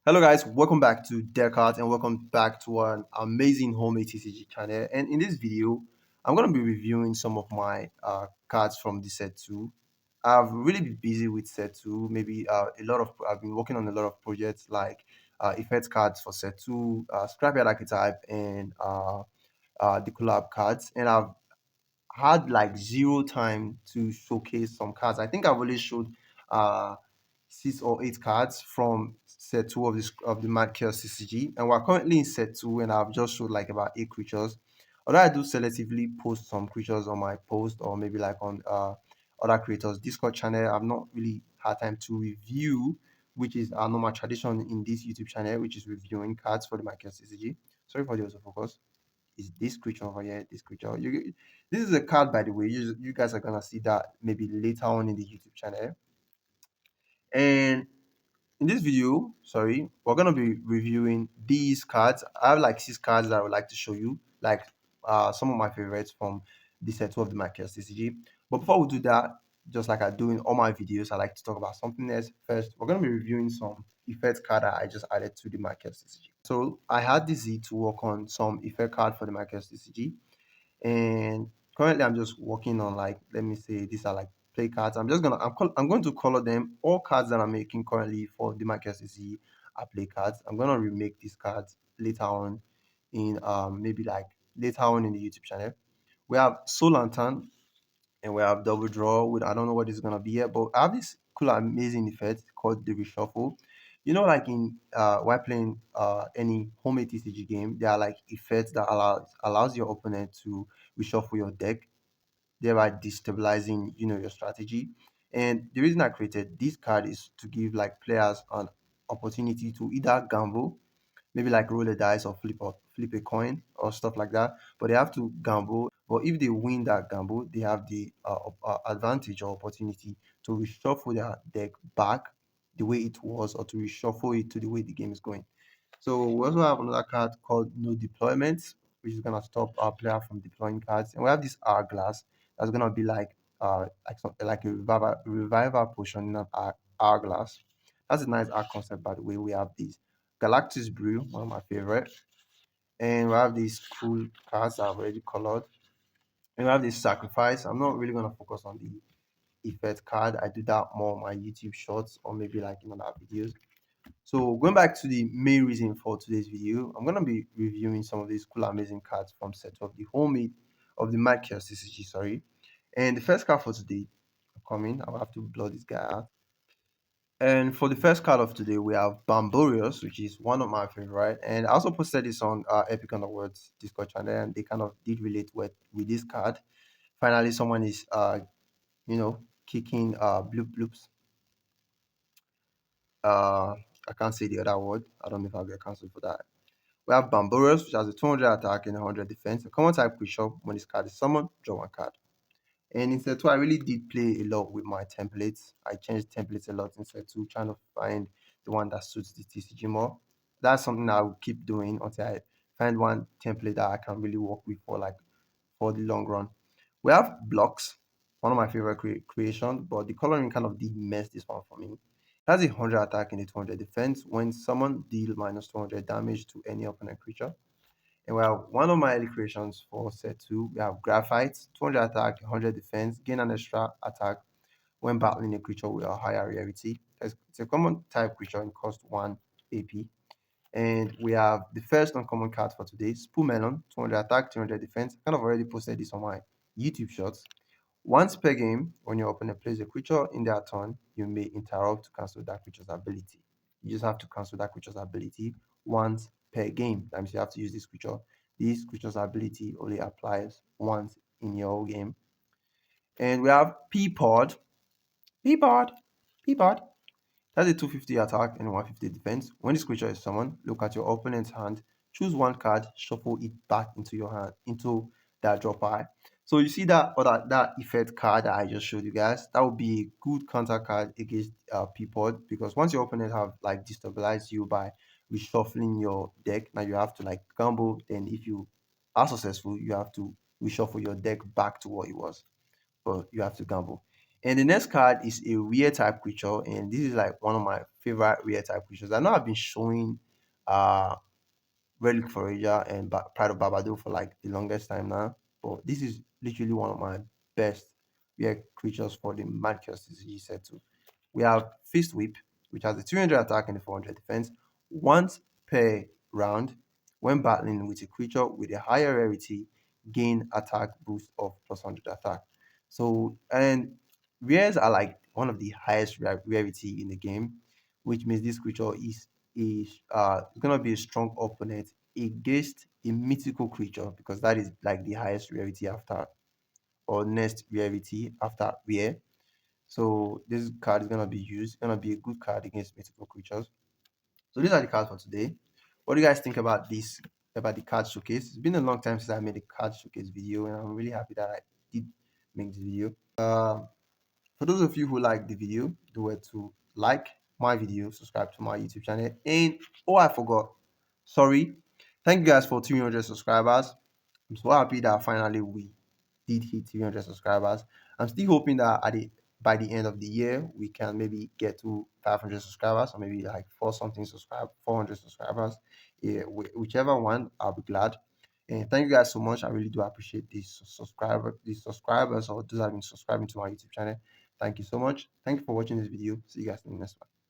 Hello guys, welcome back to Deckout and welcome back to an amazing home htcg channel. And in this video, I'm going to be reviewing some of my cards from the set 2. I've really been busy with set 2. Maybe I've been working on a lot of projects like effects cards for set 2, scrapyard archetype, and the collab cards. And I've had like zero time to showcase some cards. I think I've only showed uh 6 or 8 cards from set 2 of the Madchaos htcg, and we're currently in set 2, and I've just showed like about 8 creatures. Although I do selectively post some creatures on my post, or maybe like on other creators Discord channel, I've not really had time to review, which is our normal tradition in this YouTube channel, which is reviewing cards for the Madchaos htcg. Sorry for the autofocus. Is this creature over here, this creature. This is a card, by the way. You guys are gonna see that maybe later on in the YouTube channel. And in this video, sorry, we're gonna be reviewing these cards. I have like 6 cards that I would like to show you, like some of my favorites from the set 2 of the Madchaos htcg. But before we do that, just like I do in all my videos, I like to talk about something else. First, we're gonna be reviewing some effect card that I just added to the Madchaos htcg. So I had the Z to work on some effect card for the Madchaos htcg, and currently I'm just working on, like, let me say these are like play cards. I'm going to color them. All cards that I'm making currently for the Madchaos htcg are play cards. I'm going to remake these cards later on in maybe like later on in the YouTube channel. We have Soul Lantern, and we have double draw with, I don't know what it's gonna be yet, but I have this cool amazing effect called the reshuffle. You know, like in while playing any home ATCG game, there are like effects that allows your opponent to reshuffle your deck, thereby destabilizing, your strategy. And the reason I created this card is to give like players an opportunity to either gamble, maybe like roll a dice or flip a coin or stuff like that. But they have to gamble. But if they win that gamble, they have the advantage or opportunity to reshuffle their deck back the way it was, or to reshuffle it to the way the game is going. So we also have another card called No Deployment, which is gonna stop our player from deploying cards. And we have this hourglass that's gonna be like a revival potion in an hourglass. That's a nice art concept, by the way. We have this Galactus Brew, one of my favorite. And we have these cool cards that I've already colored. And we have this Sacrifice. I'm not really gonna focus on the effect card. I do that more on my YouTube shorts, or maybe like in other videos. So going back to the main reason for today's video, I'm gonna be reviewing some of these cool, amazing cards from set of the homemade of the Madchaos htcg. Sorry, and the first card for today, coming. I'll have to blur this guy out. And for the first card of today, we have Bamborius, which is one of my favorite. And I also posted this on Epic Underworld's Discord channel, and they kind of did relate with this card. Finally, someone is kicking bloop bloops. I can't say the other word. I don't know if I'll get cancelled for that. We have Bamborius, which has a 200 attack and 100 defense. A common type creature. When this card is summoned, draw 1 card. And in set 2, I really did play a lot with my templates. I changed templates a lot in set 2, trying to find the one that suits the TCG more. That's something I will keep doing until I find one template that I can really work with for the long run. We have blocks, one of my favorite creations, but the coloring kind of did mess this one for me. It has a 100 attack and a 200 defense. When summoned, deal minus 200 damage to any opponent creature. And we have one of my early creations for set 2. We have Graphite, 200 attack, 100 defense, gain an extra attack when battling a creature with a higher rarity. It's a common type creature and cost 1 AP. And we have the first uncommon card for today, Melon, 200 attack, 200 defense. I kind of already posted this on my YouTube shorts. Once per game, when your opponent plays a creature in their turn, you may interrupt to cancel that creature's ability. You just have to cancel that creature's ability once per game. That means you have to use this creature. This creature's ability only applies once in your game. And we have Peapod. Peapod. Peapod. That's a 250 attack and 150 defense. When this creature is summoned, look at your opponent's hand, choose 1 card, shuffle it back into your hand, into that draw pile. So you see that effect card that I just showed you guys. That would be a good counter card against Peapod, because once your opponent have like destabilized you by reshuffling your deck, now you have to like gamble. Then if you are successful, you have to reshuffle your deck back to what it was, but you have to gamble. And the next card is a rare type creature, and this is like one of my favorite rare type creatures. I know I've been showing uh Relic Forager and Pride of Barbado for like the longest time now, but this is literally one of my best rare creatures for the Madchaos TCG set too. We have Fist Whip, which has a 300 attack and a 400 defense. Once per round, when battling with a creature with a higher rarity, gain attack boost of plus 100 attack. So, and rares are like one of the highest rarity in the game, which means this creature is gonna be a strong opponent against a mythical creature because that is like the highest rarity after or next rarity after rare. So this card is gonna be used, gonna be a good card against mythical creatures. So these are the cards for today. What do you guys think about this, about the card showcase? It's been a long time since I made a card showcase video, and I'm really happy that I did make this video. For those of you who like the video, do it to like my video, subscribe to my YouTube channel, and oh, I forgot. Sorry. Thank you guys for 200 subscribers. I'm so happy that finally we did hit 300 subscribers. I'm still hoping that by the end of the year we can maybe get to 500 subscribers or maybe like 400 subscribers. Yeah, whichever one, I'll be glad. And thank you guys so much. I really do appreciate these subscribers or those that have been subscribing to my YouTube channel. Thank you so much. Thank you for watching this video. See you guys in the next one.